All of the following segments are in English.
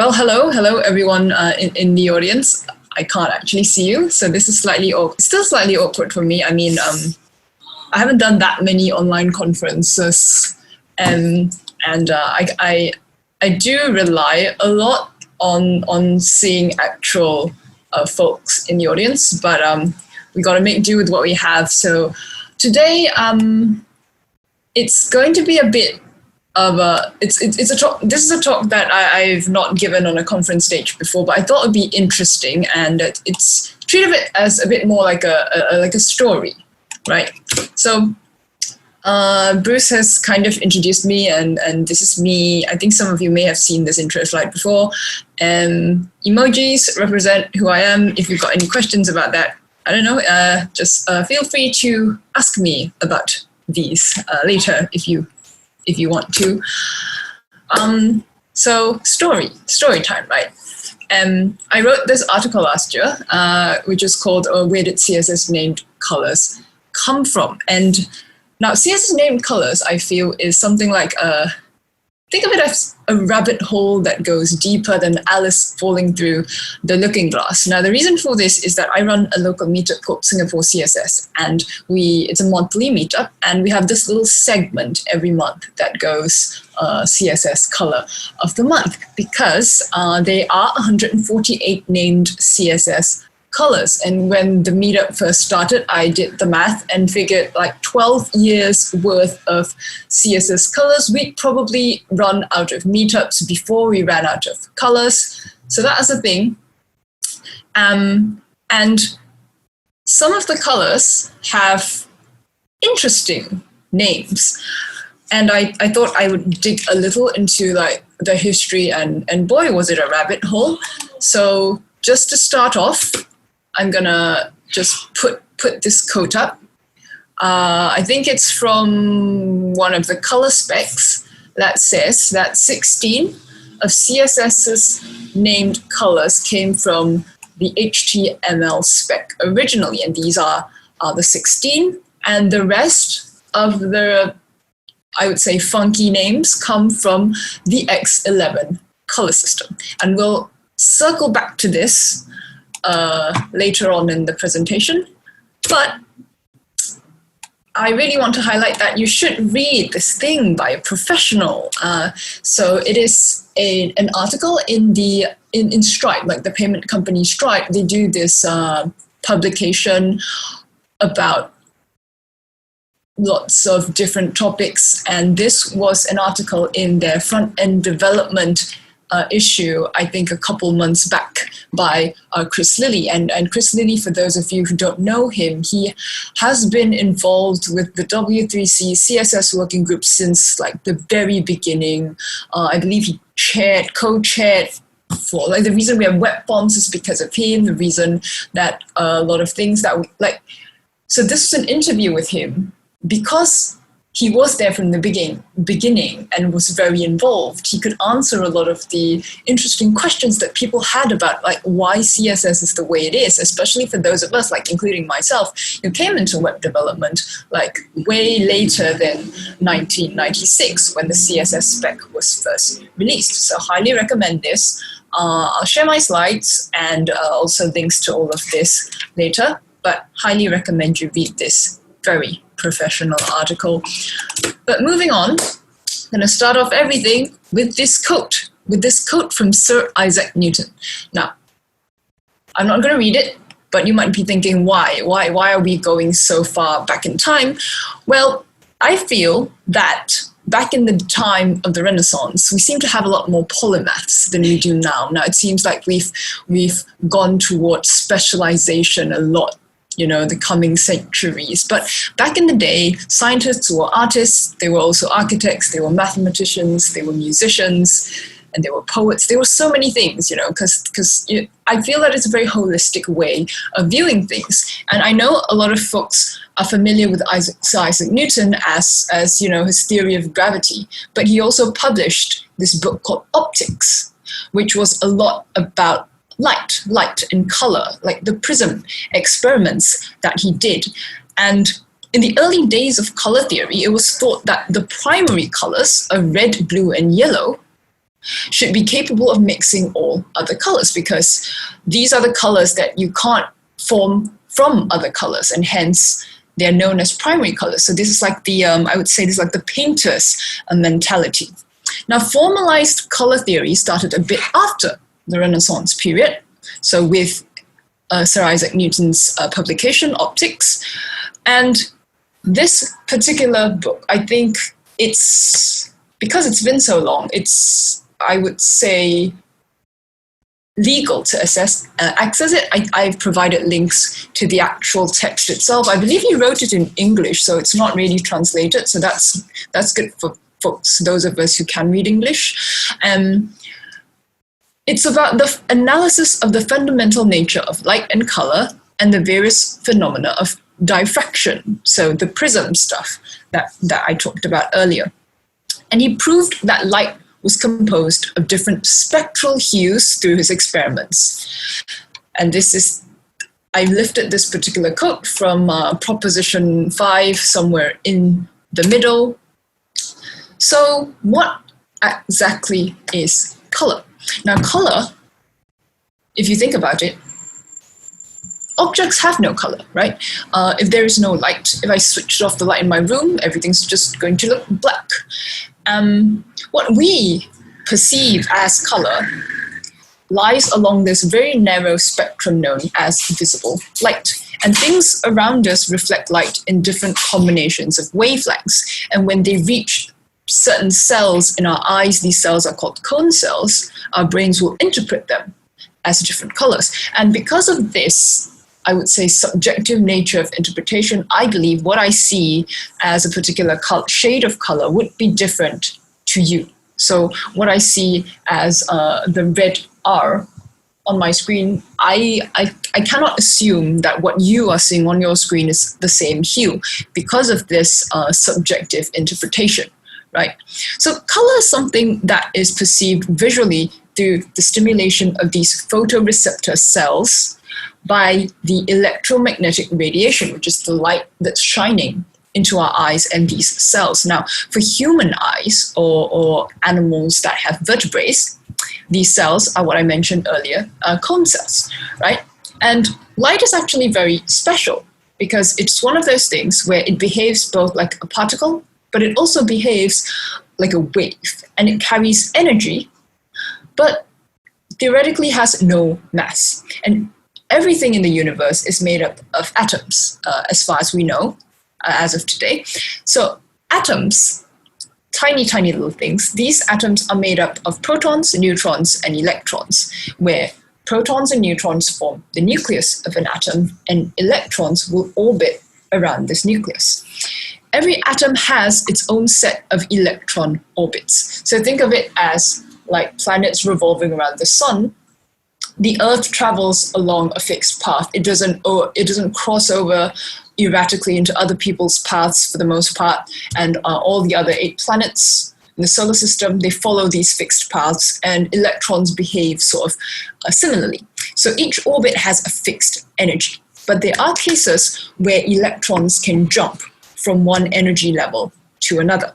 Well, hello everyone in the audience. I can't actually see you, so this is still slightly awkward for me. I mean, I haven't done that many online conferences, and I do rely a lot on seeing actual folks in the audience, but we got to make do with what we have. So today, it's going to be a bit of a it's a talk. This is a talk that I've not given on a conference stage before, but I thought it'd be interesting, and it's treated it as a bit more like a story, right? So Bruce has kind of introduced me, and this is me. I think some of you may have seen this intro slide before. Emojis represent who I am. If you've got any questions about that, I don't know, just feel free to ask me about these later if you want to. So story time, right? I wrote this article last year, which is called Where Did CSS Named Colors Come From? And now CSS named colors, I feel, is something like think of it as a rabbit hole that goes deeper than Alice falling through the looking glass. Now, the reason for this is that I run a local meetup called Singapore CSS, and it's a monthly meetup, and we have this little segment every month that goes CSS Color of the Month, because there are 148 named CSS colors. And when the meetup first started, I did the math and figured like 12 years worth of CSS colors, we'd probably run out of meetups before we ran out of colors. So that was the thing. And some of the colors have interesting names. And I thought I would dig a little into like the history, and boy, was it a rabbit hole. So just to start off, I'm gonna just put this quote up. I think it's from one of the color specs that says that 16 of CSS's named colors came from the HTML spec originally, and these are the 16, and the rest of the, I would say, funky names come from the X11 color system. And we'll circle back to this later on in the presentation, but I really want to highlight that you should read this thing by a professional. So it is an article in Stripe, like the payment company Stripe. They do this publication about lots of different topics, and this was an article in their front-end development issue, I think a couple months back, by Chris Lilly. And Chris Lilly, for those of you who don't know him, he has been involved with the W3C CSS working group since like the very beginning. I believe he co-chaired for, like, the reason we have web fonts is because of him, the reason that a lot of things that we, like, so this was an interview with him because he was there from the beginning and was very involved. He could answer a lot of the interesting questions that people had about like why CSS is the way it is, especially for those of us, like including myself, who came into web development like way later than 1996 when the CSS spec was first released. So highly recommend this. I'll share my slides and also links to all of this later, but highly recommend you read this very professional article. But moving on, I'm going to start off everything with this quote from Sir Isaac Newton. Now, I'm not going to read it, but you might be thinking, why? Why are we going so far back in time? Well, I feel that back in the time of the Renaissance, we seem to have a lot more polymaths than we do now. Now, it seems like we've gone towards specialization a lot, you know, the coming centuries. But back in the day, scientists were artists, they were also architects, they were mathematicians, they were musicians, and they were poets. There were so many things, you know, because I feel that it's a very holistic way of viewing things. And I know a lot of folks are familiar with Sir Isaac Newton as you know, his theory of gravity, but he also published this book called Optics, which was a lot about light and color, like the prism experiments that he did. And in the early days of color theory, it was thought that the primary colors of red, blue, and yellow should be capable of mixing all other colors, because these are the colors that you can't form from other colors, and hence they're known as primary colors. So this is like the, I would say this is like the painter's mentality. Now, formalized color theory started a bit after the Renaissance period. So with Sir Isaac Newton's publication, Optics. And this particular book, I think it's, because it's been so long, it's, I would say, legal to access it. I've provided links to the actual text itself. I believe he wrote it in English, so it's not really translated. So that's good for folks, those of us who can read English. It's about the analysis of the fundamental nature of light and color and the various phenomena of diffraction, so the prism stuff that I talked about earlier. And he proved that light was composed of different spectral hues through his experiments. And this is, I lifted this particular quote from Proposition 5, somewhere in the middle. So what exactly is color? Now, color, if you think about it, objects have no color, right? If there is no light, if I switched off the light in my room, everything's just going to look black. What we perceive as color lies along this very narrow spectrum known as visible light. And things around us reflect light in different combinations of wavelengths. And when they reach certain cells in our eyes, these cells are called cone cells, our brains will interpret them as different colors. And because of this, I would say, subjective nature of interpretation, I believe what I see as a particular shade of color would be different to you. So what I see as the red R on my screen, I cannot assume that what you are seeing on your screen is the same hue because of this subjective interpretation, right? So color is something that is perceived visually through the stimulation of these photoreceptor cells by the electromagnetic radiation, which is the light that's shining into our eyes and these cells. Now, for human eyes or animals that have vertebrae, these cells are what I mentioned earlier, cone cells, right? And light is actually very special because it's one of those things where it behaves both like a particle, but it also behaves like a wave, and it carries energy, but theoretically has no mass. And everything in the universe is made up of atoms, as far as we know, as of today. So atoms, tiny, tiny little things, these atoms are made up of protons, neutrons, and electrons, where protons and neutrons form the nucleus of an atom, and electrons will orbit around this nucleus. Every atom has its own set of electron orbits. So think of it as like planets revolving around the sun. The Earth travels along a fixed path. It doesn't cross over erratically into other people's paths for the most part. And all the other 8 planets in the solar system, they follow these fixed paths, and electrons behave sort of similarly. So each orbit has a fixed energy. But there are cases where electrons can jump from one energy level to another.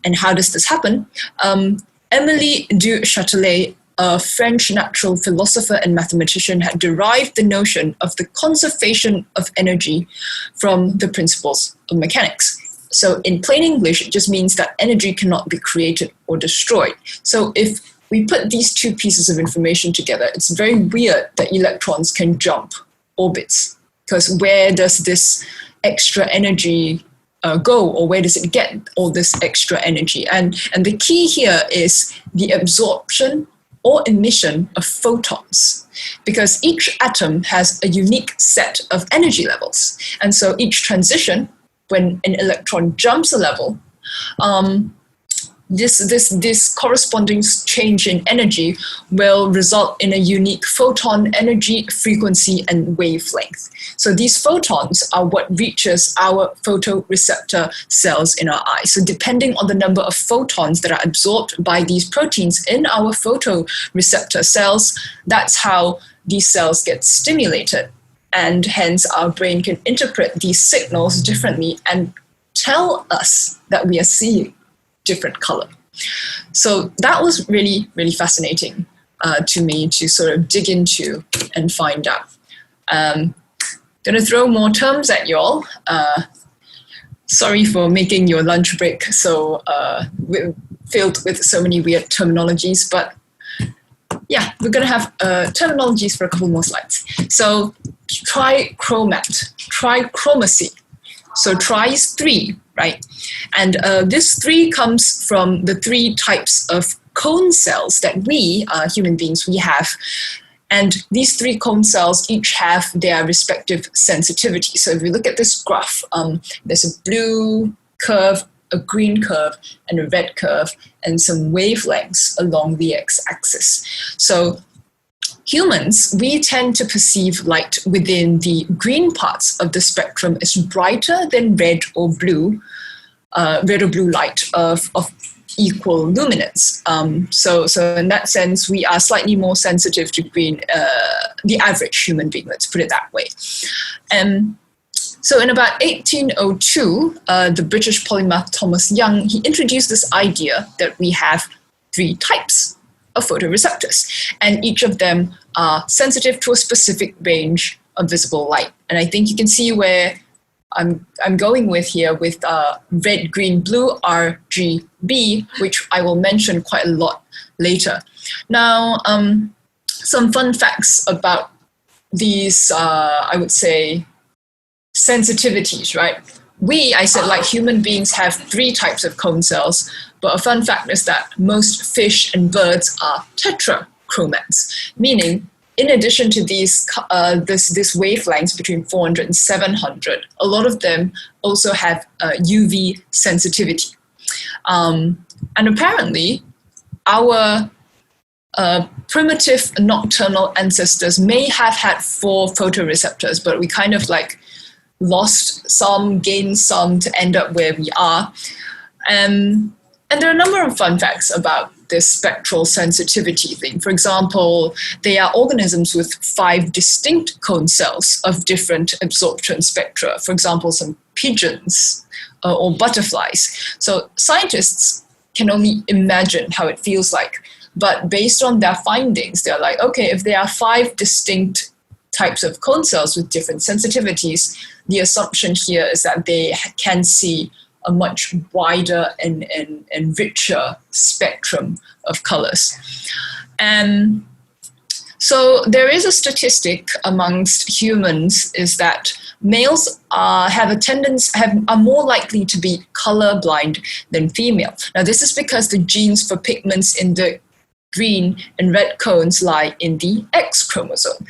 And how does this happen? Émile du Châtelet, a French natural philosopher and mathematician, had derived the notion of the conservation of energy from the principles of mechanics. So in plain English, it just means that energy cannot be created or destroyed. So if we put these two pieces of information together, it's very weird that electrons can jump orbits, because where does this extra energy go, or where does it get all this extra energy? And the key here is the absorption or emission of photons, because each atom has a unique set of energy levels. And so each transition, when an electron jumps a level, this corresponding change in energy will result in a unique photon energy, frequency, and wavelength. So these photons are what reaches our photoreceptor cells in our eyes. So depending on the number of photons that are absorbed by these proteins in our photoreceptor cells, that's how these cells get stimulated. And hence our brain can interpret these signals differently and tell us that we are seeing different color. So that was really, really fascinating to me to sort of dig into and find out. Gonna throw more terms at y'all. Sorry for making your lunch break so filled with so many weird terminologies, but yeah, we're gonna have terminologies for a couple more slides. So trichromacy. So tri is 3, right? And this 3 comes from the 3 types of cone cells that we, human beings, we have. And these 3 cone cells each have their respective sensitivity. So if we look at this graph, there's a blue curve, a green curve, and a red curve, and some wavelengths along the x-axis. So humans, we tend to perceive light within the green parts of the spectrum as brighter than red or blue light of equal luminance. So in that sense, we are slightly more sensitive to green, the average human being, let's put it that way. So in about 1802, the British polymath Thomas Young, he introduced this idea that we have 3 types of photoreceptors, and each of them are sensitive to a specific range of visible light. And I think you can see where I'm going with here with red, green, blue, RGB, which I will mention quite a lot later. Now, some fun facts about these, I would say, sensitivities, right? I said, like human beings have 3 types of cone cells, but a fun fact is that most fish and birds are tetrachromats, meaning in addition to these this wavelengths between 400 and 700, a lot of them also have UV sensitivity. And apparently, our primitive nocturnal ancestors may have had 4 photoreceptors, but we kind of like lost some, gained some to end up where we are. And there are a number of fun facts about this spectral sensitivity thing. For example, they are organisms with 5 distinct cone cells of different absorption spectra. For example, some pigeons or butterflies. So scientists can only imagine how it feels like. But based on their findings, they're like, okay, if there are 5 distinct types of cone cells with different sensitivities, the assumption here is that they can see a much wider and richer spectrum of colors. And so there is a statistic amongst humans is that males are more likely to be colorblind than female. Now this is because the genes for pigments in the green and red cones lie in the X chromosome.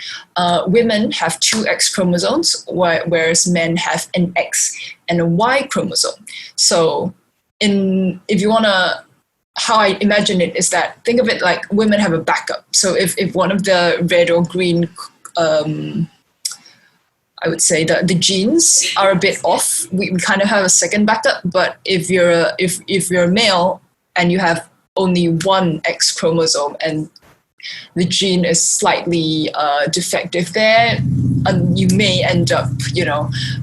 Women have 2 X chromosomes, whereas men have an X and a Y chromosome. So if you want to, how I imagine it is that, think of it like women have a backup. So if one of the red or green, I would say that the genes are a bit off, we kind of have a second backup. But if you're a male and you have only 1 X chromosome and the gene is slightly defective there, and you may end up,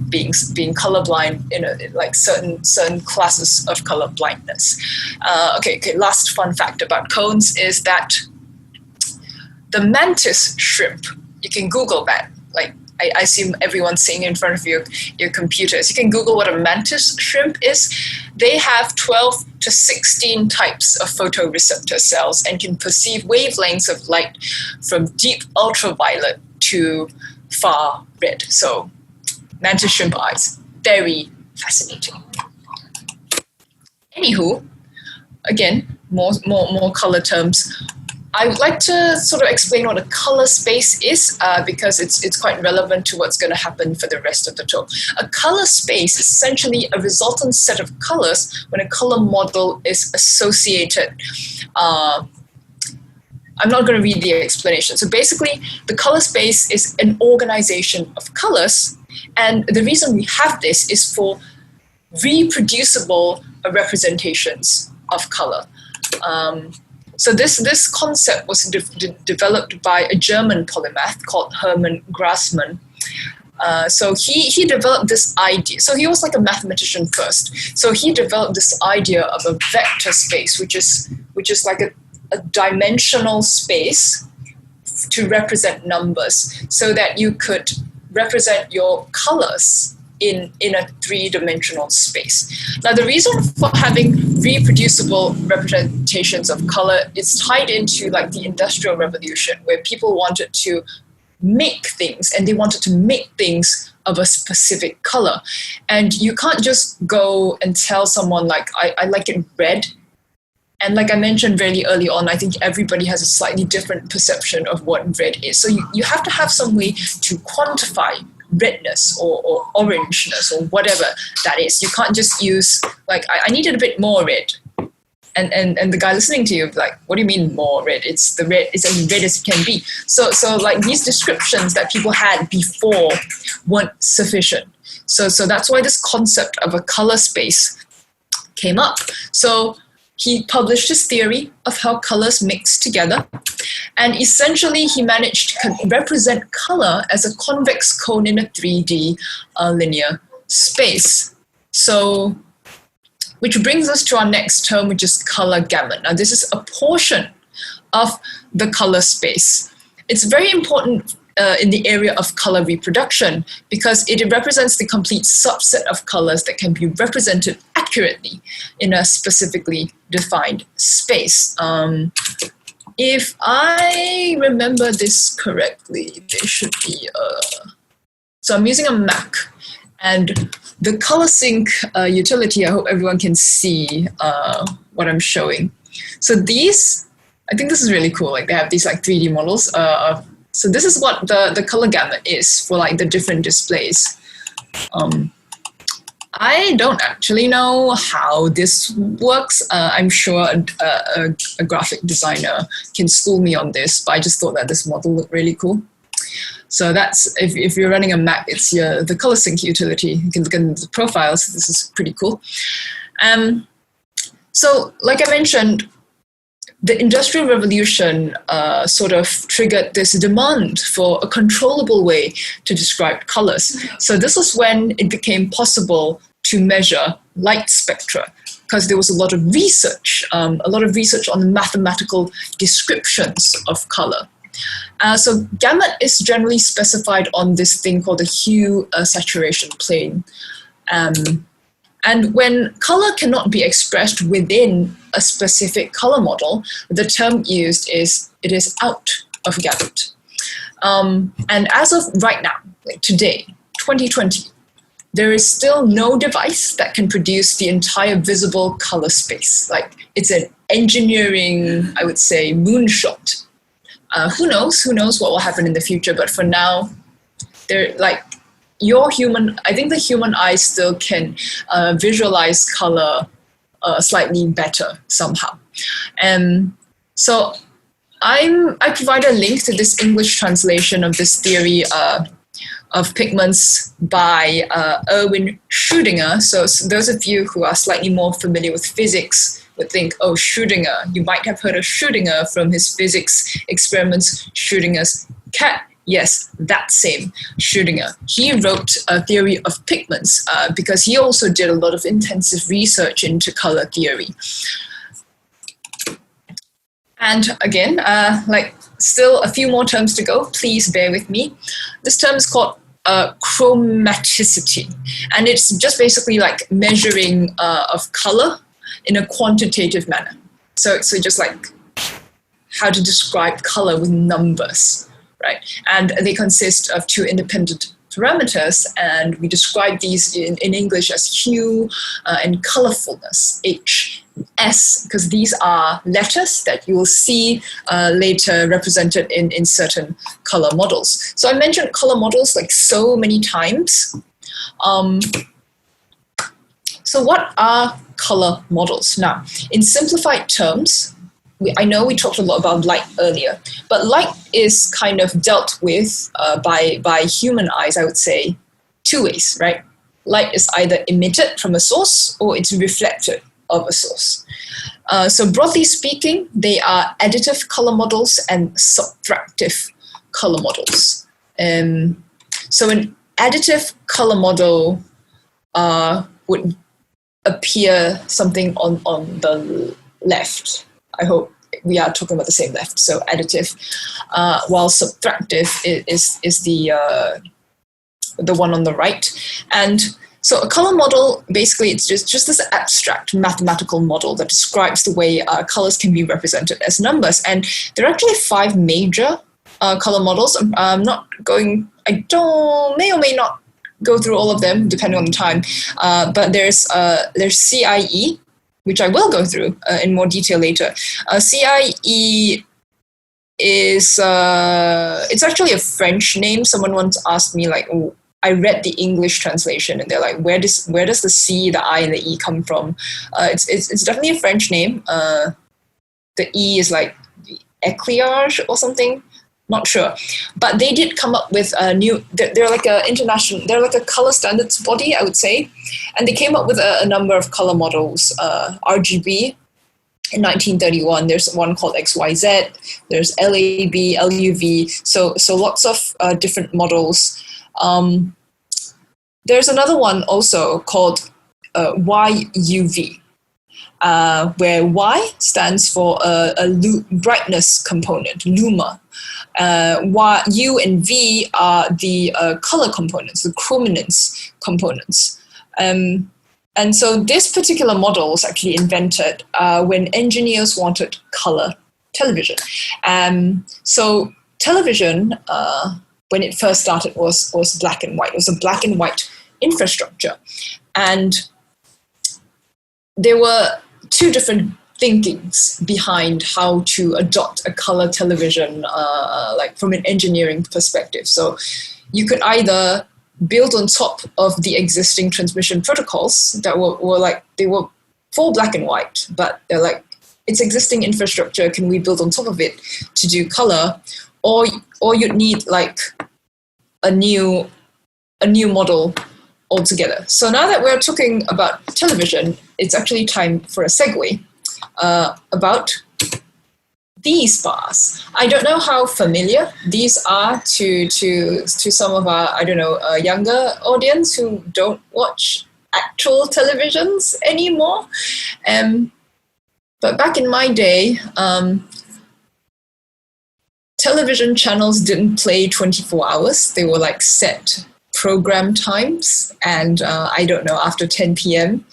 being colorblind in like certain classes of color blindness. Okay. Last fun fact about cones is that the mantis shrimp, you can Google that. Like I assume everyone's seeing in front of your computers. You can Google what a mantis shrimp is. They have 12 to 16 types of photoreceptor cells and can perceive wavelengths of light from deep ultraviolet to far red. So mantis shrimp eyes, very fascinating. Anywho, again, more color terms. I would like to sort of explain what a color space is because it's quite relevant to what's going to happen for the rest of the talk. A color space is essentially a resultant set of colors when a color model is associated. I'm not going to read the explanation. So basically, the color space is an organization of colors, and the reason we have this is for reproducible representations of color. So this concept was developed by a German polymath called Hermann Grassmann. So he developed this idea. So he was like a mathematician first. So he developed this idea of a vector space, which is like a dimensional space to represent numbers, so that you could represent your colors in a three-dimensional space. Now, the reason for having reproducible representations of color is tied into like the Industrial Revolution, where people wanted to make things, and they wanted to make things of a specific color. And you can't just go and tell someone like, I like it red. And like I mentioned very early on, I think everybody has a slightly different perception of what red is. So you have to have some way to quantify redness or orangeness or whatever that is. You can't just use like, I needed a bit more red. And the guy listening to you like, what do you mean more red? It's the red, it's as red as it can be. So like these descriptions that people had before weren't sufficient. So that's why this concept of a color space came up. So he published his theory of how colors mix together. And essentially, he managed to represent color as a convex cone in a 3D linear space. So, which brings us to our next term, which is color gamut. Now, this is a portion of the color space. It's very important in the area of color reproduction because it represents the complete subset of colors that can be represented accurately in a specifically defined space. If I remember this correctly, there should be so I'm using a Mac, and the color sync utility, I hope everyone can see what I'm showing. So these, I think this is really cool. Like they have these like 3D models. So this is what the color gamut is for like the different displays. I don't actually know how this works. I'm sure a graphic designer can school me on this, but I just thought that this model looked really cool. So that's, if you're running a Mac, it's the color sync utility. You can look at the profiles. This is pretty cool. So like I mentioned, the Industrial Revolution sort of triggered this demand for a controllable way to describe colors. So this was when it became possible to measure light spectra, because there was a lot of research on the mathematical descriptions of color. So gamut is generally specified on this thing called the hue saturation plane. And when color cannot be expressed within a specific color model, the term used is it is out of gamut. And as of right now, like today, 2020, there is still no device that can produce the entire visible color space. Like it's an engineering, I would say, moonshot. Who knows what will happen in the future, but for now, they're like, I think the human eye still can visualize color slightly better somehow. And so I provide a link to this English translation of this theory of pigments by Erwin Schrödinger. So those of you who are slightly more familiar with physics would think, oh, Schrödinger. You might have heard of Schrödinger from his physics experiments, Schrödinger's cat. Yes, that same Schrödinger. He wrote a theory of pigments because he also did a lot of intensive research into color theory. And again, like still a few more terms to go. Please bear with me. This term is called chromaticity, and it's just basically like measuring of color in a quantitative manner. So just like how to describe color with numbers. Right, and they consist of two independent parameters, and we describe these in English as hue and colorfulness, H, S, because these are letters that you will see later represented in certain color models. So I mentioned color models like so many times. So what are color models? Now, in simplified terms, I know we talked a lot about light earlier, but light is kind of dealt with by human eyes, I would say, two ways, right? Light is either emitted from a source or it's reflected of a source. So broadly speaking, they are additive color models and subtractive color models. So an additive color model would appear something on the left. I hope we are talking about the same left. So additive, while subtractive is the one on the right. And so a color model, basically, it's just this abstract mathematical model that describes the way colors can be represented as numbers. And there are actually 5 major color models. I'm not going, may or may not go through all of them, depending on the time. But there's CIE, which I will go through in more detail later. CIE is, it's actually a French name. Someone once asked me, like, I read the English translation, and they're like, where does the C, the I, and the E come from? It's definitely a French name. The E is like the éclairage or something. Not sure, but they did come up with a new. They're like a international. They're like a color standards body, I would say, and they came up with a number of color models. RGB in 1931. There's one called XYZ. There's LAB, LUV. So lots of different models. There's another one also called YUV. Where Y stands for a brightness component, luma. U and V are the color components, the chrominance components. And so this particular model was actually invented when engineers wanted color television. So television, when it first started, was black and white. It was a black and white infrastructure. And there were 2 different thinkings behind how to adopt a color television, like from an engineering perspective. So you could either build on top of the existing transmission protocols that were like, they were full black and white, but they're like, it's existing infrastructure, can we build on top of it to do color? Or you'd need like a new model altogether. So now that we're talking about television, it's actually time for a segue about these bars. I don't know how familiar these are to some of our, younger audience who don't watch actual televisions anymore. But back in my day, television channels didn't play 24 hours. They were like set program times. And after 10 p.m.,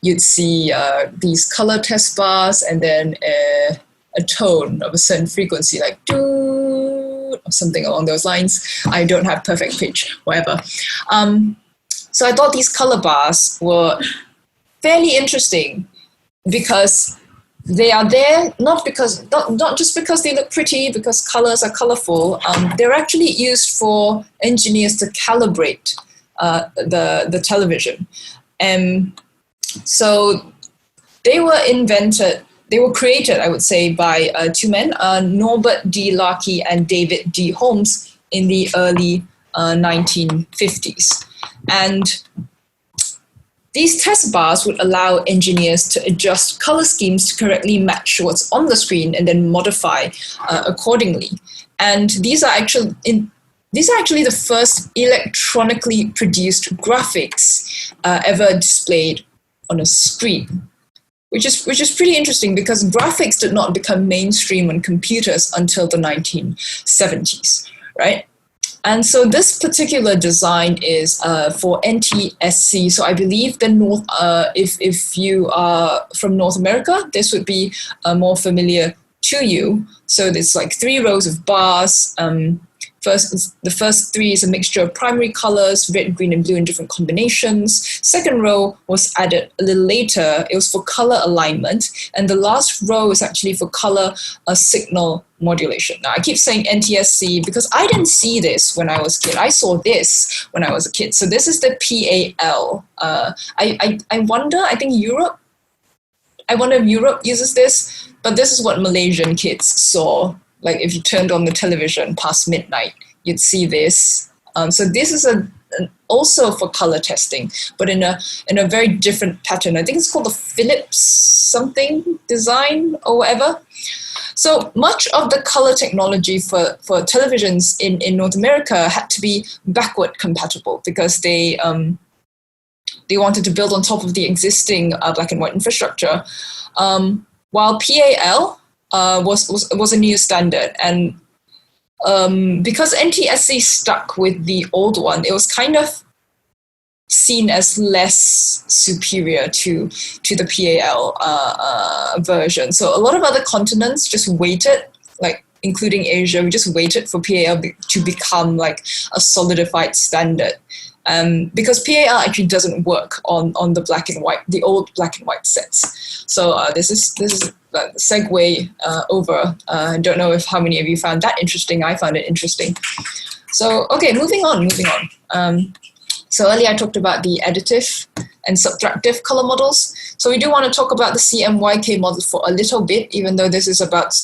you'd see these color test bars and then a tone of a certain frequency, like doo, or something along those lines. I don't have perfect pitch, whatever. So I thought these color bars were fairly interesting because they are there not just because they look pretty, because colors are colorful. They're actually used for engineers to calibrate the television. So they were created, I would say, by 2 men, Norbert D. Larkey and David D. Holmes, in the early 1950s. And these test bars would allow engineers to adjust color schemes to correctly match what's on the screen and then modify accordingly. And these are actually the first electronically produced graphics ever displayed on a screen, which is pretty interesting because graphics did not become mainstream on computers until the 1970s, right? And so this particular design is for NTSC. So I believe if you are from North America, this would be more familiar to you. So there's like 3 rows of bars. The first 3 is a mixture of primary colors, red, green, and blue in different combinations. Second row was added a little later. It was for color alignment. And the last row is actually for color signal modulation. Now, I keep saying NTSC because I didn't see this when I was a kid. I saw this when I was a kid. So this is the PAL. I wonder if Europe uses this, but this is what Malaysian kids saw. Like if you turned on the television past midnight, you'd see this. So this is also for color testing, but in a very different pattern. I think it's called the Philips something design or whatever. So much of the color technology for televisions in North America had to be backward compatible because they wanted to build on top of the existing black and white infrastructure, while PAL was a new standard. And because NTSC stuck with the old one, it was kind of seen as less superior to the PAL version. So a lot of other continents just waited, like including Asia, we just waited for PAL to become like a solidified standard. Because PAL actually doesn't work on the black and white, the old black and white sets. So this is a segue over. I don't know if how many of you found that interesting. I found it interesting. So okay, moving on. So earlier I talked about the additive and subtractive color models. So we do want to talk about the CMYK model for a little bit, even though this is about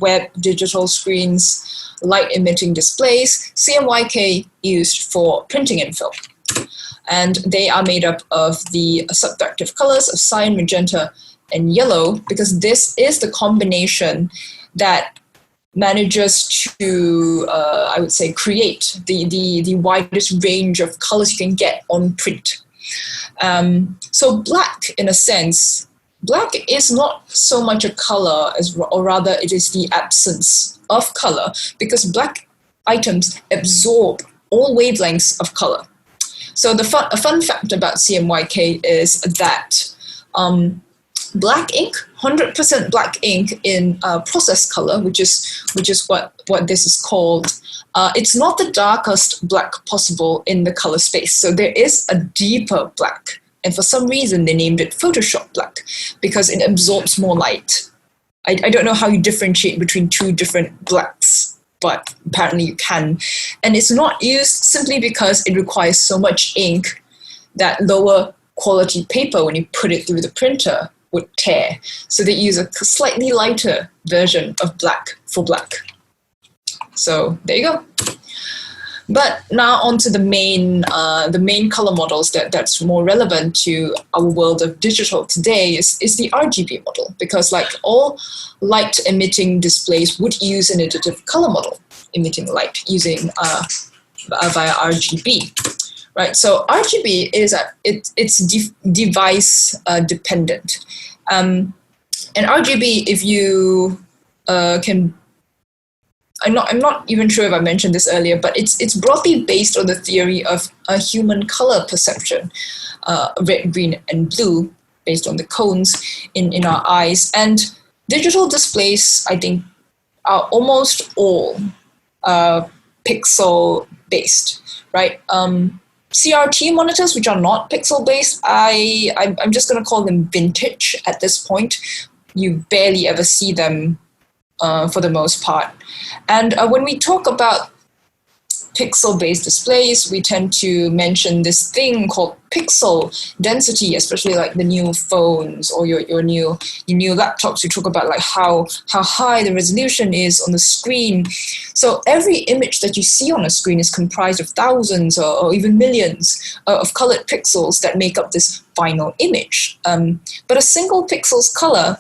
web digital screens, light emitting displays. CMYK used for printing and film. And they are made up of the subtractive colors of cyan, magenta, and yellow, because this is the combination that manages to, I would say, create the widest range of colors you can get on print. So black, in a sense, black is not so much a color, or rather it is the absence of color, because black items absorb all wavelengths of color. So a fun fact about CMYK is that black ink, 100% black ink in process color, which is what this is called, it's not the darkest black possible in the color space. So there is a deeper black. And for some reason, they named it Photoshop black because it absorbs more light. I don't know how you differentiate between two different blacks, but apparently you can. And it's not used simply because it requires so much ink that lower quality paper, when you put it through the printer, would tear. So they use a slightly lighter version of black for black. So there you go. But now on to the main color models that's more relevant to our world of digital today is the RGB model, because like all light emitting displays would use an additive color model emitting light using via RGB. Right, so RGB is it's device dependent, and RGB, if you can, I'm not even sure if I mentioned this earlier, but it's broadly based on the theory of a human color perception, red, green, and blue, based on the cones in our eyes. And digital displays, I think, are almost all pixel based, right? CRT monitors, which are not pixel-based, I'm just going to call them vintage at this point. You barely ever see them for the most part. And when we talk about pixel-based displays, we tend to mention this thing called pixel density, especially like the new phones or your new laptops. We talk about like how high the resolution is on the screen. So every image that you see on a screen is comprised of thousands or even millions of colored pixels that make up this final image. But a single pixel's color,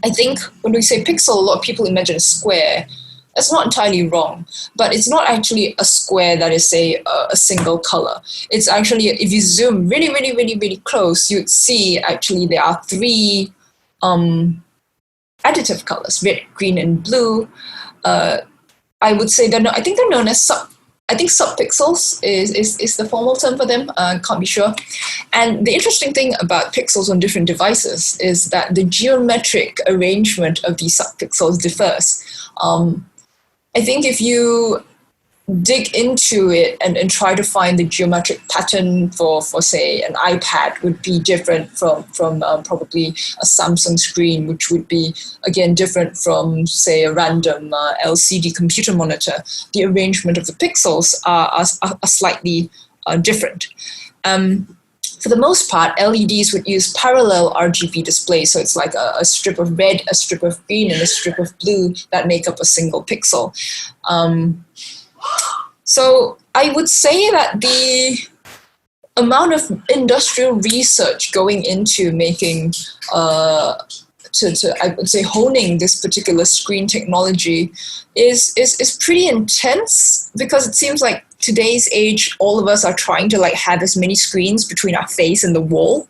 I think when we say pixel, a lot of people imagine a square. That's not entirely wrong, but it's not actually a square that is, say, a single color. It's actually, if you zoom really, really, really, really close, you'd see actually there are three additive colors, red, green, and blue. I would say I think they're known as subpixels is the formal term for them. Can't be sure. And the interesting thing about pixels on different devices is that the geometric arrangement of these subpixels differs. I think if you dig into it and try to find the geometric pattern for say, an iPad would be different from probably a Samsung screen, which would be, again, different from, say, a random LCD computer monitor. The arrangement of the pixels are slightly different. For the most part, LEDs would use parallel RGB displays. So it's like a strip of red, a strip of green, and a strip of blue that make up a single pixel. So I would say that the amount of industrial research going into making I would say honing this particular screen technology is pretty intense, because it seems like today's age, all of us are trying to like have as many screens between our face and the wall.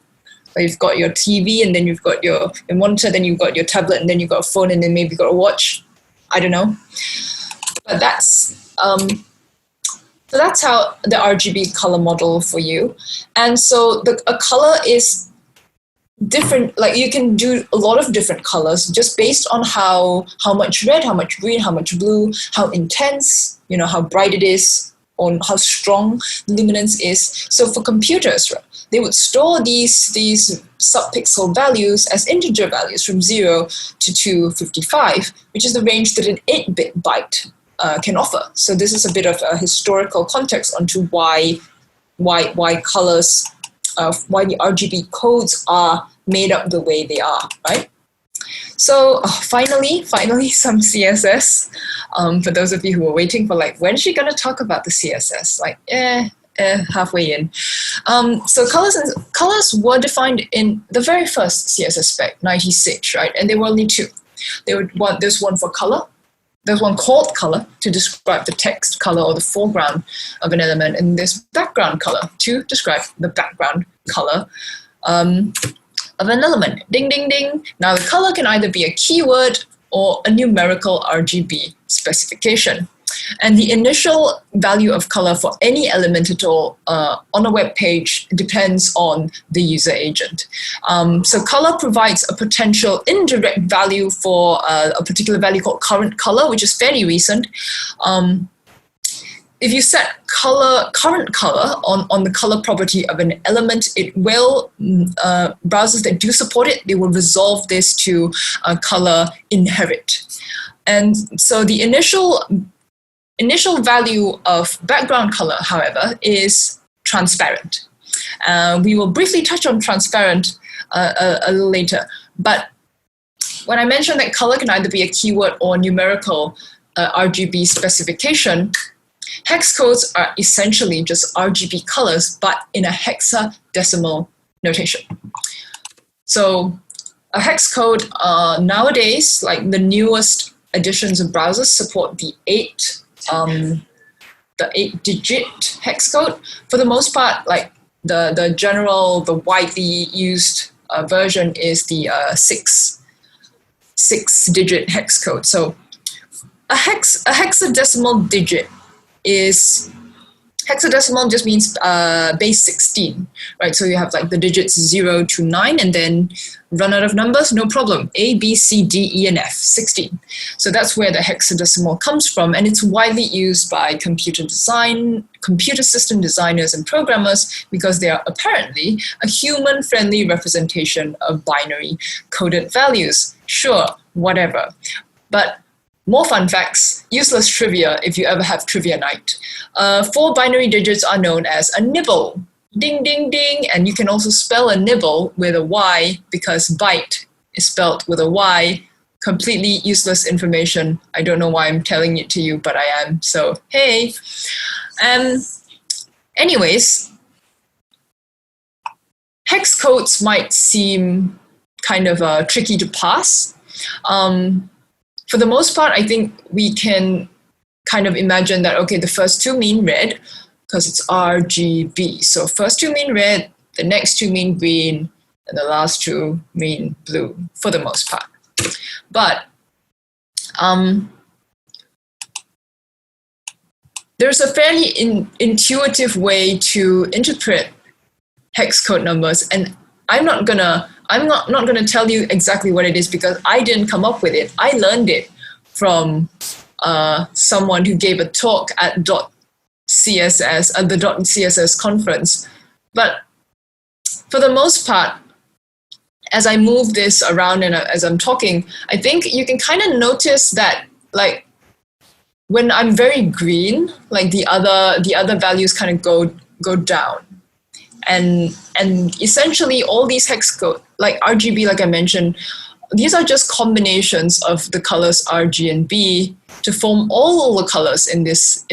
So you've got your TV, and then you've got your monitor, then you've got your tablet, and then you've got a phone, and then maybe you've got a watch. I don't know. But that's so that's how the RGB color model for you. And so a color is different, like you can do a lot of different colors just based on how much red, how much green, how much blue, how intense, how bright it is, or how strong the luminance is. So for computers, they would store these subpixel values as integer values from 0 to 255, which is the range that an 8-bit byte can offer. So this is a bit of a historical context onto why colors, why the RGB codes are made up the way they are, right? So finally, some CSS. For those of you who were waiting for like, when's she gonna talk about the CSS? Like, halfway in. So colors were defined in the very first CSS spec, 96, right? And there were only two. There's one for color. There's one called color to describe the text color or the foreground of an element, and there's background color to describe the background color of an element. Ding, ding, ding. Now the color can either be a keyword or a numerical RGB specification. And the initial value of color for any element at all on a web page depends on the user agent. So color provides a potential indirect value for a particular value called current color, which is fairly recent. If you set current color on the color property of an element, it will, browsers that do support it, they will resolve this to color inherit. And so the initial value of background color, however, is transparent. We will briefly touch on transparent a little later. But when I mentioned that color can either be a keyword or numerical RGB specification, hex codes are essentially just RGB colors, but in a hexadecimal notation. So a hex code nowadays, like the newest editions of browsers, support the 8-digit hex code. For the most part, like the widely used version is the 6-digit hex code. So a hexadecimal digit is, hexadecimal just means base 16, right? So you have like the digits 0 to 9, and then run out of numbers, no problem. A, B, C, D, E, and F, 16. So that's where the hexadecimal comes from, and it's widely used by computer system designers and programmers because they are apparently a human-friendly representation of binary coded values. Sure, whatever. But more fun facts, useless trivia if you ever have trivia night. 4 binary digits are known as a nibble. Ding, ding, ding. And you can also spell a nibble with a Y because byte is spelled with a Y. Completely useless information. I don't know why I'm telling it to you, but I am. So, hey. Anyways, hex codes might seem kind of tricky to pass. For the most part, I think we can kind of imagine that, okay, the first two mean red because it's RGB. So first two mean red, the next two mean green, and the last two mean blue for the most part. But there's a fairly intuitive way to interpret hex code numbers, and I'm not gonna tell you exactly what it is because I didn't come up with it. I learned it from someone who gave a talk at the .css conference. But for the most part, as I move this around and as I'm talking, I think you can kind of notice that, like, when I'm very green, like the other values kind of go down. And essentially all these hex code, like RGB, like I mentioned, these are just combinations of the colors R, G, and B to form all the colors in this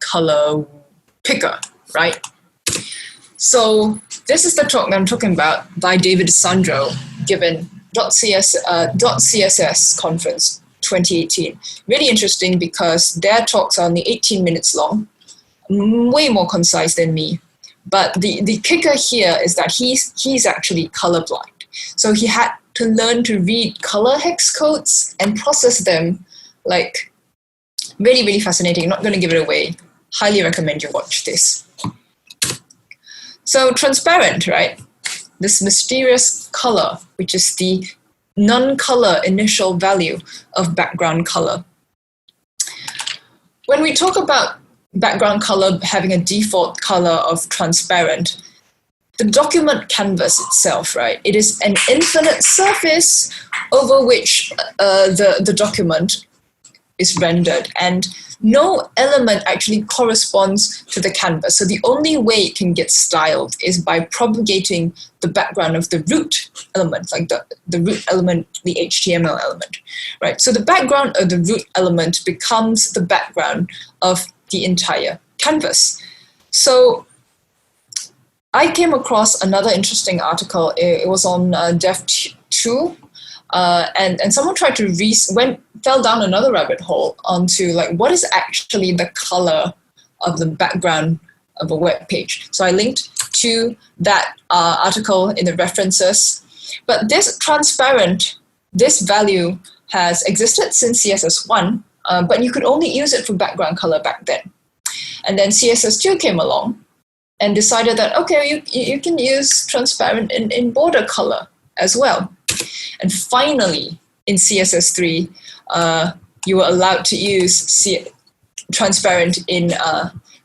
color picker, right? So this is the talk that I'm talking about by David Sandro, given .css conference 2018. Really interesting because their talks are only 18 minutes long, way more concise than me. But the kicker here is that he's actually colorblind. So he had to learn to read color hex codes and process them. Like, really, really fascinating. I'm not going to give it away. Highly recommend you watch this. So transparent, right? This mysterious color, which is the non-color initial value of background color. When we talk about background color having a default color of transparent, the document canvas itself, right? It is an infinite surface over which the document is rendered, and no element actually corresponds to the canvas. So the only way it can get styled is by propagating the background of the root element, like the root element, the HTML element, right? So the background of the root element becomes the background of the entire canvas. So I came across another interesting article. It was on Dev2, and someone tried to fell down another rabbit hole onto like what is actually the color of the background of a web page. So I linked to that article in the references. But this transparent, this value has existed since CSS1, but you could only use it for background color back then. And then CSS2 came along and decided that, okay, you can use transparent in border color as well. And finally, in CSS3, you were allowed to use transparent in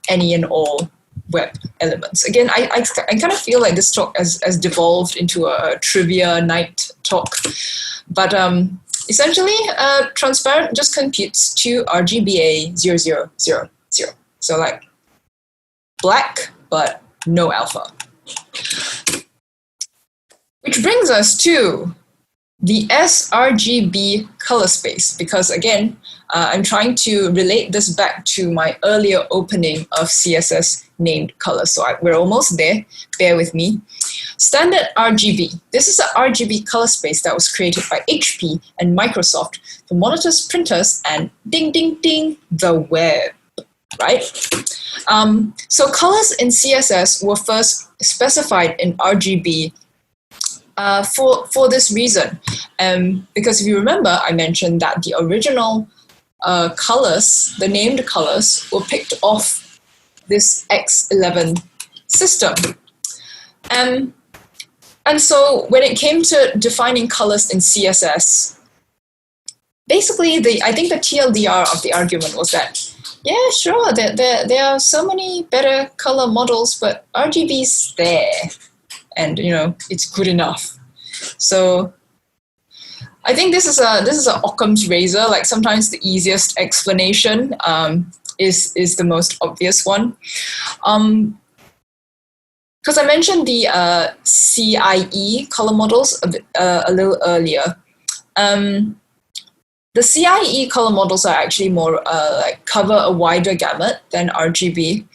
any and all web elements. Again, I kind of feel like this talk has devolved into a trivia night talk. But essentially, transparent just computes to RGBA 0000. So like black, but no alpha. Which brings us to the sRGB color space, because again, I'm trying to relate this back to my earlier opening of CSS named color. So we're almost there, bear with me. Standard RGB. This is an RGB color space that was created by HP and Microsoft for monitors, printers, and ding, ding, ding, the web, right? So colors in CSS were first specified in RGB for this reason. Because if you remember, I mentioned that the original colors, the named colors, were picked off this X11 system. And so when it came to defining colors in CSS, basically I think the TLDR of the argument was that, yeah, sure, there are so many better color models, but RGB's there. And it's good enough. So I think this is a Occam's razor. Like sometimes the easiest explanation is the most obvious one. Because I mentioned the CIE color models a little earlier. The CIE color models are actually more like cover a wider gamut than RGB.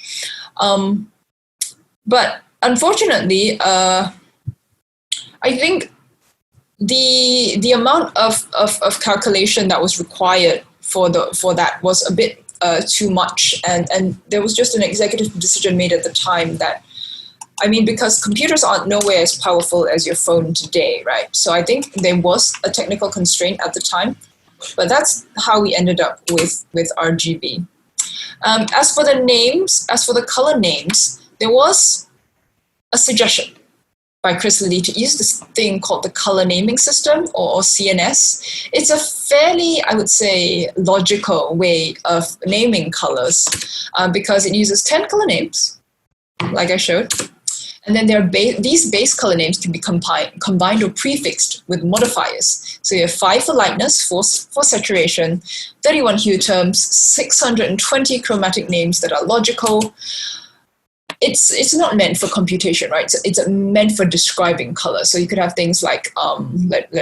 But unfortunately, I think the amount of calculation that was required for that was a bit too much, and there was just an executive decision made at the time that, I mean, because computers aren't nowhere as powerful as your phone today, right? So I think there was a technical constraint at the time, but that's how we ended up with RGB. As for the color names, there was a suggestion by Chris Lilly to use this thing called the color naming system, or CNS. It's a fairly, I would say, logical way of naming colors because it uses 10 color names, like I showed. And then these base color names can be combined or prefixed with modifiers. So you have 5 for lightness, 4 for saturation, 31 hue terms, 620 chromatic names that are logical. It's not meant for computation, right? So it's meant for describing color. So you could have things like, let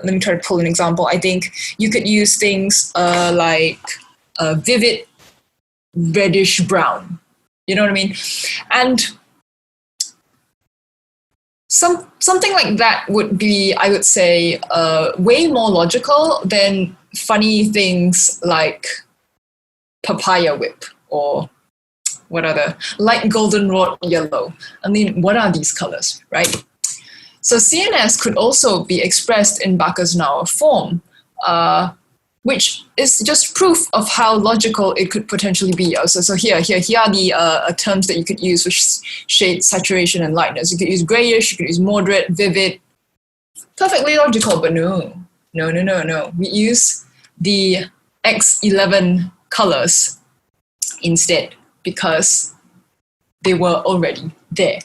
me try to pull an example. I think you could use things like vivid reddish brown. You know what I mean? And something like that would be, I would say, way more logical than funny things like papaya whip or what other, light goldenrod yellow. I mean, what are these colors, right? So CNS could also be expressed in Backus-Naur form, which is just proof of how logical it could potentially be. So here are the terms that you could use for shade, saturation, and lightness. You could use grayish, you could use moderate, vivid. Perfectly logical, but no. We use the X11 colors instead because they were already there.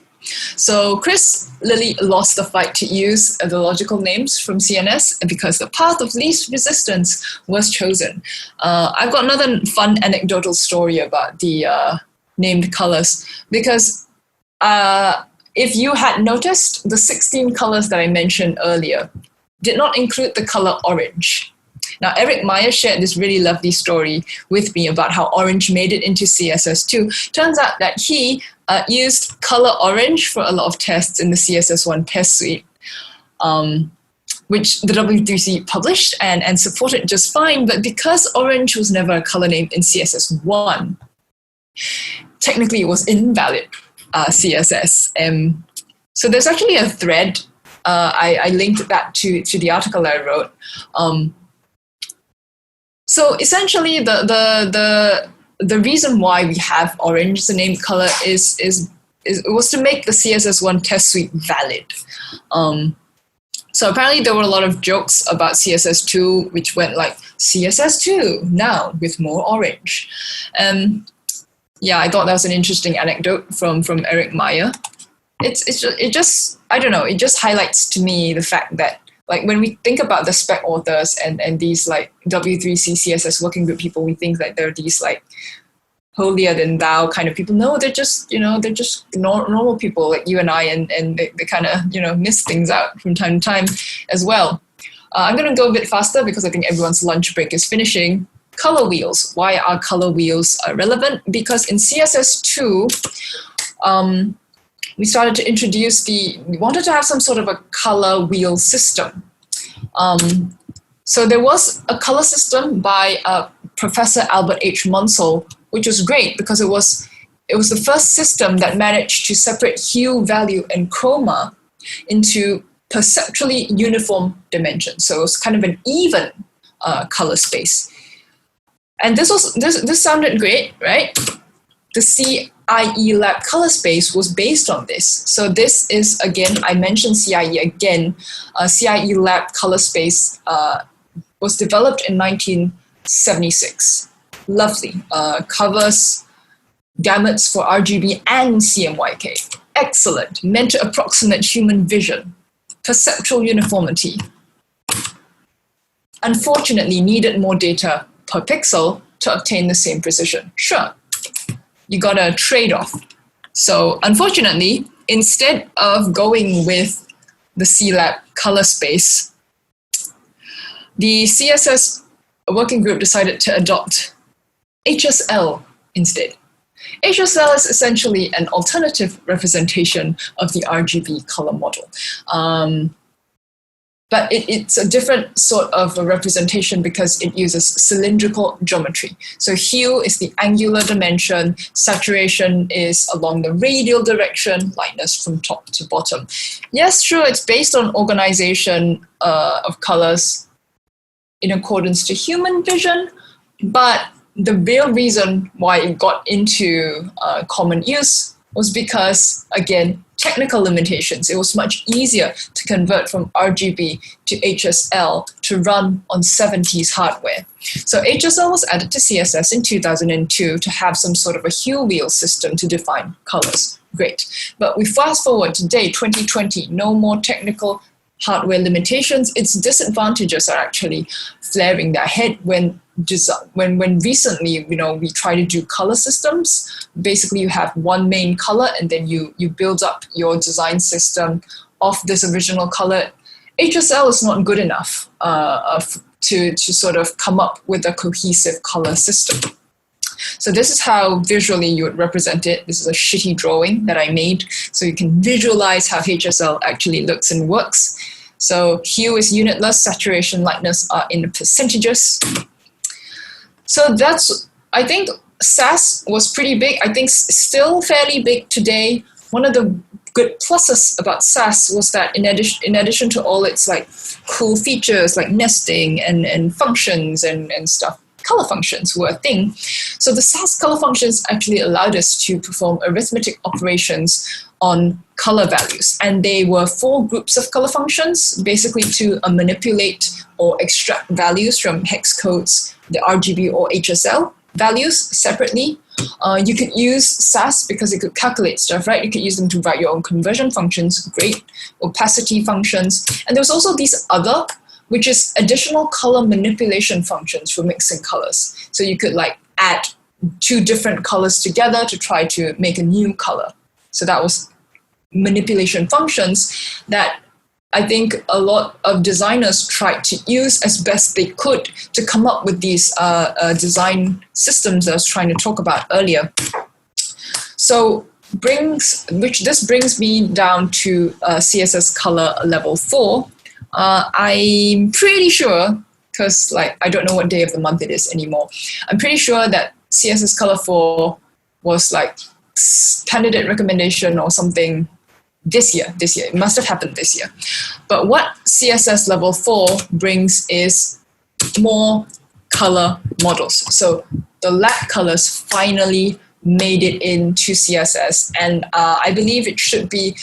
So Chris Lilly lost the fight to use the logical names from CNS because the path of least resistance was chosen. I've got another fun anecdotal story about the named colors because if you had noticed, the 16 colors that I mentioned earlier did not include the color orange. Now, Eric Meyer shared this really lovely story with me about how orange made it into CSS2. Turns out that he used color orange for a lot of tests in the CSS1 test suite, which the W3C published and supported just fine. But because orange was never a color name in CSS1, technically it was invalid CSS. So there's actually a thread. I linked that to the article I wrote. So essentially, the reason why we have orange as a named color is was to make the CSS1 test suite valid. So apparently there were a lot of jokes about CSS2, which went like CSS2 now with more orange. Yeah, I thought that was an interesting anecdote from Eric Meyer. It just I don't know. It just highlights to me the fact that, like, when we think about the spec authors and these like W3C CSS working group people, we think that they're these like holier than thou kind of people. No, they're just normal people like you and I, and they kind of miss things out from time to time as well. I'm going to go a bit faster because I think everyone's lunch break is finishing. Color wheels. Why are color wheels relevant? Because in CSS2, we started to introduce we wanted to have some sort of a color wheel system. So there was a color system by Professor Albert H. Munsell, which was great because it was the first system that managed to separate hue, value, and chroma into perceptually uniform dimensions. So it was kind of an even color space. And this sounded great, right? The CIE lab color space was based on this. So this is, again, I mentioned CIE again. CIE lab color space was developed in 1976. Lovely. Covers gamuts for RGB and CMYK. Excellent. Meant to approximate human vision. Perceptual uniformity. Unfortunately, needed more data per pixel to obtain the same precision. Sure. You got a trade-off. So unfortunately, instead of going with the CLab color space, the CSS working group decided to adopt HSL instead. HSL is essentially an alternative representation of the RGB color model. But it's a different sort of a representation because it uses cylindrical geometry. So hue is the angular dimension, saturation is along the radial direction, lightness from top to bottom. Yes, sure, it's based on organization of colors in accordance to human vision, but the real reason why it got into common use was because, again, technical limitations. It was much easier to convert from RGB to HSL to run on 70s hardware. So HSL was added to CSS in 2002 to have some sort of a hue wheel system to define colors. Great. But we fast forward today, 2020, no more technical hardware limitations. Its disadvantages are actually flaring their head when recently, we try to do color systems. Basically, you have one main color and then you build up your design system of this original color. HSL is not good enough to sort of come up with a cohesive color system. So this is how visually you would represent it. This is a shitty drawing that I made, so you can visualize how HSL actually looks and works. So hue is unitless, saturation, lightness are in percentages. So that's, I think SAS was pretty big. I think still fairly big today. One of the good pluses about SAS was that in addition to all its like cool features like nesting and functions and stuff, color functions were a thing. So the SAS color functions actually allowed us to perform arithmetic operations on color values. And they were 4 groups of color functions, basically to manipulate or extract values from hex codes, the RGB or HSL values separately. You could use SAS because it could calculate stuff, right? You could use them to write your own conversion functions, great, opacity functions. And there's also these other, which is additional color manipulation functions for mixing colors. So you could like add 2 different colors together to try to make a new color. So that was manipulation functions that I think a lot of designers tried to use as best they could to come up with these design systems I was trying to talk about earlier. So this brings me down to CSS Colour Level 4. I'm pretty sure, because like I don't know what day of the month it is anymore, I'm pretty sure that CSS Colour 4 was like candidate recommendation or something this year. It must have happened this year. But what CSS Level 4 brings is more color models. So the lab colors finally made it into CSS, and I believe it should be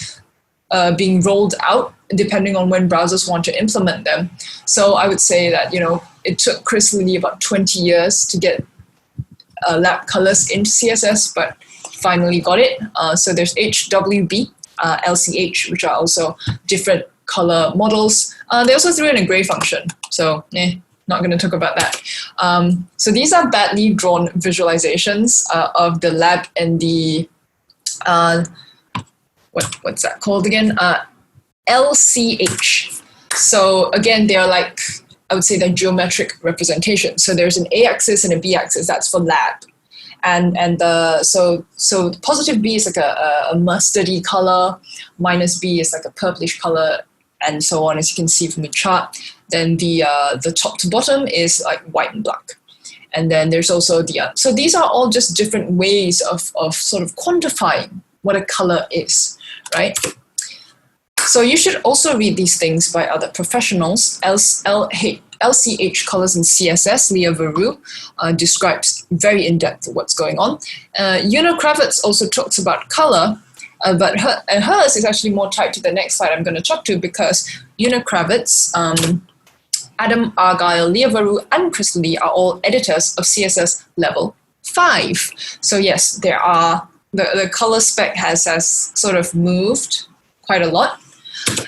being rolled out depending on when browsers want to implement them. So I would say that, you know, it took Chris Lilly about 20 years to get lab colors into CSS, but finally got it. So there's HWB, LCH, which are also different color models. They also threw in a gray function, so not going to talk about that. So these are badly drawn visualizations of the lab and the what's that called again? LCH. So again, they're like, I would say they're geometric representations. So there's an A-axis and a B-axis. That's for lab. And so positive B is like a mustardy color, minus B is like a purplish color, and so on, as you can see from the chart. Then the top to bottom is like white and black. And then there's also so these are all just different ways of sort of quantifying what a color is, right? So you should also read these things by other professionals. LCH Colors in CSS, Leah Veru, describes very in-depth what's going on. Una Kravitz also talks about color, but hers is actually more tied to the next slide I'm going to talk to, because Una Kravitz, Adam Argyle, Leah Veru, and Chris Lee are all editors of CSS Level 5. So yes, there are the color spec has sort of moved quite a lot.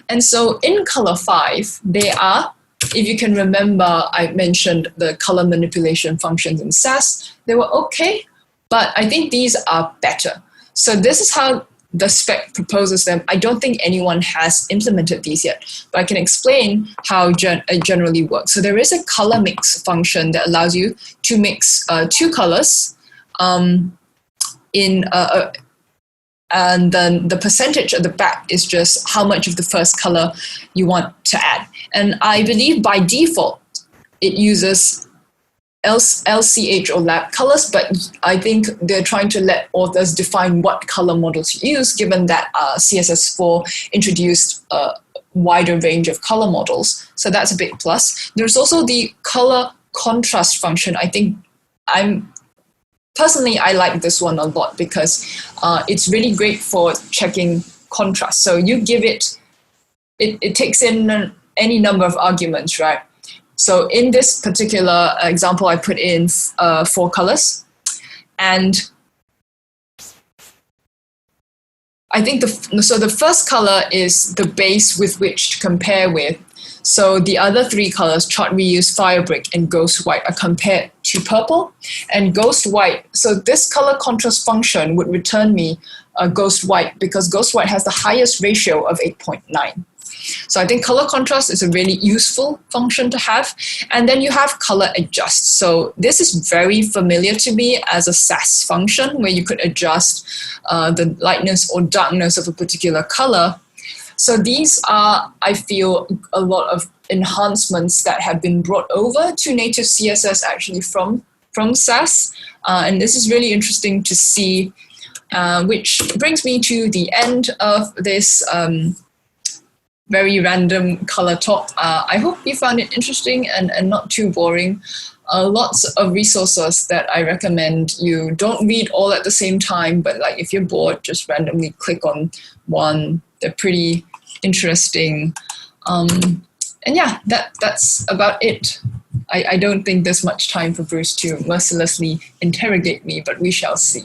And so in Color 5, they are, if you can remember, I mentioned the color manipulation functions in SAS. They were okay, but I think these are better. So this is how the spec proposes them. I don't think anyone has implemented these yet, but I can explain how it generally works. So there is a color mix function that allows you to mix 2 colors and then the percentage at the back is just how much of the first color you want to add. And I believe by default, it uses LCH or lab colors, but I think they're trying to let authors define what color models to use, given that CSS4 introduced a wider range of color models. So that's a big plus. There's also the color contrast function. Personally, I like this one a lot because it's really great for checking contrast. So you give it takes in any number of arguments, right? So in this particular example, I put in 4 colors. And I think the first color is the base with which to compare with. So the other 3 colors, Chart Reuse, Firebrick, and Ghost White, are compared to purple. And Ghost White, so this color contrast function would return me Ghost White, because Ghost White has the highest ratio of 8.9. So I think color contrast is a really useful function to have. And then you have color adjust. So this is very familiar to me as a SAS function, where you could adjust the lightness or darkness of a particular color. So these are, I feel, a lot of enhancements that have been brought over to native CSS actually from SAS. And this is really interesting to see, which brings me to the end of this very random color talk. I hope you found it interesting and not too boring. Lots of resources that I recommend. You don't read all at the same time, but like if you're bored, just randomly click on one. They're pretty interesting. And yeah, that's about it. I don't think there's much time for Bruce to mercilessly interrogate me, but we shall see.